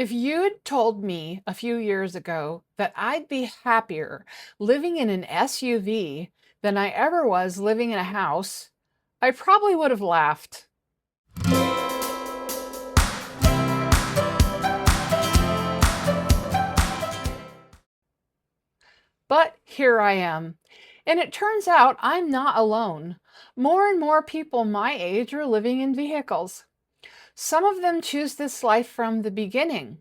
If you'd told me a few years ago that I'd be happier living in an SUV than I ever was living in a house, I probably would have laughed. But here I am. And it turns out I'm not alone. More and more people my age are living in vehicles. Some of them choose this life from the beginning.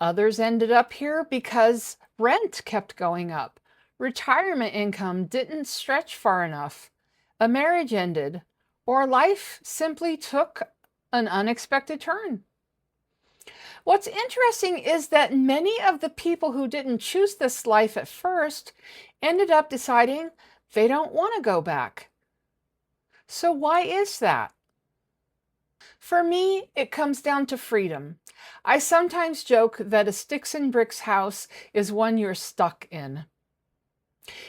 Others ended up here because rent kept going up. Retirement income didn't stretch far enough. A marriage ended, or life simply took an unexpected turn. What's interesting is that many of the people who didn't choose this life at first ended up deciding they don't want to go back. So, why is that? For me, it comes down to freedom. I sometimes joke that a sticks and bricks house is one you're stuck in.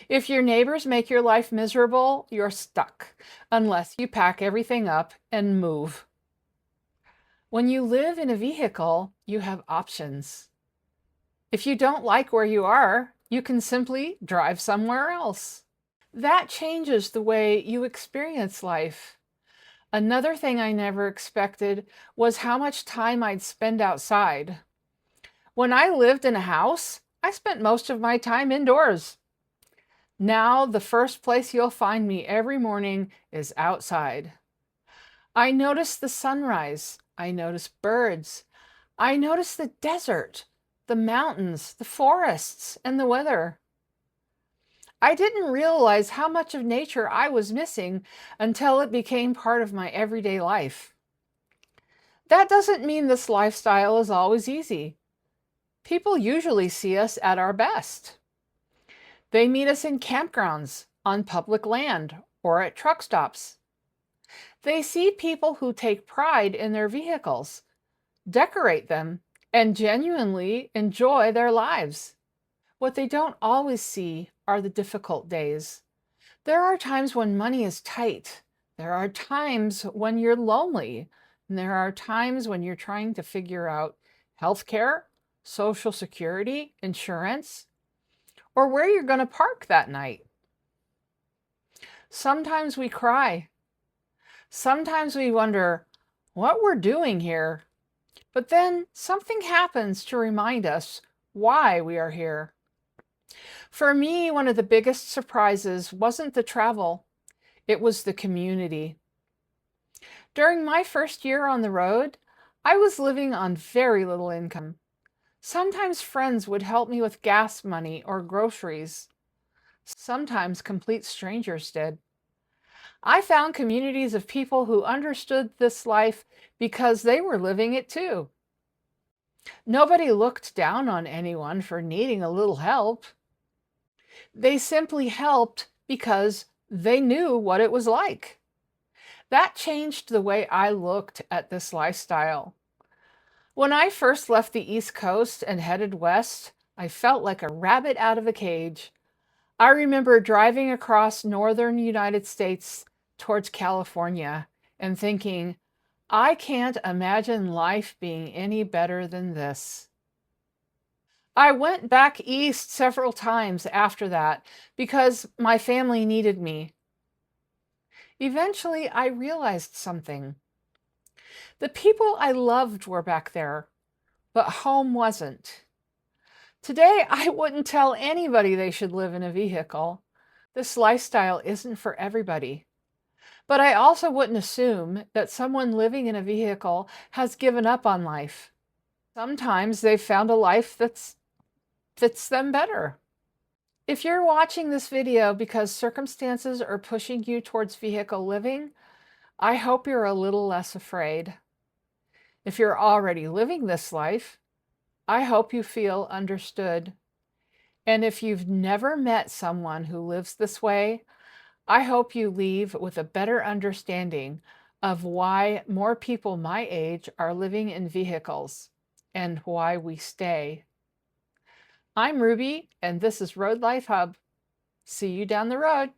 If your neighbors make your life miserable, you're stuck, unless you pack everything up and move. When you live in a vehicle, you have options. If you don't like where you are, you can simply drive somewhere else. That changes the way you experience life. Another thing I never expected was how much time I'd spend outside. When I lived in a house, I spent most of my time indoors. Now, the first place you'll find me every morning is outside. I notice the sunrise. I notice birds. I notice the desert, the mountains, the forests, and the weather. I didn't realize how much of nature I was missing until it became part of my everyday life. That doesn't mean this lifestyle is always easy. People usually see us at our best. They meet us in campgrounds, on public land, or at truck stops. They see people who take pride in their vehicles, decorate them, and genuinely enjoy their lives. What they don't always see are the difficult days. There are times when money is tight. There are times when you're lonely. And there are times when you're trying to figure out healthcare, Social Security, insurance, or where you're going to park that night. Sometimes we cry. Sometimes we wonder what we're doing here. But then something happens to remind us why we are here. For me, one of the biggest surprises wasn't the travel, it was the community. During my first year on the road, I was living on very little income. Sometimes friends would help me with gas money or groceries. Sometimes complete strangers did. I found communities of people who understood this life because they were living it too. Nobody looked down on anyone for needing a little help. They simply helped because they knew what it was like. That changed the way I looked at this lifestyle. When I first left the East Coast and headed west, I felt like a rabbit out of a cage. I remember driving across northern United States towards California and thinking, I can't imagine life being any better than this. I went back east several times after that because my family needed me. Eventually, I realized something. The people I loved were back there, but home wasn't. Today, I wouldn't tell anybody they should live in a vehicle. This lifestyle isn't for everybody. But I also wouldn't assume that someone living in a vehicle has given up on life. Sometimes they've found a life that fits them better. If you're watching this video because circumstances are pushing you towards vehicle living, I hope you're a little less afraid. If you're already living this life, I hope you feel understood. And if you've never met someone who lives this way, I hope you leave with a better understanding of why more people my age are living in vehicles and why we stay. I'm Ruby, and this is Road Life Hub. See you down the road.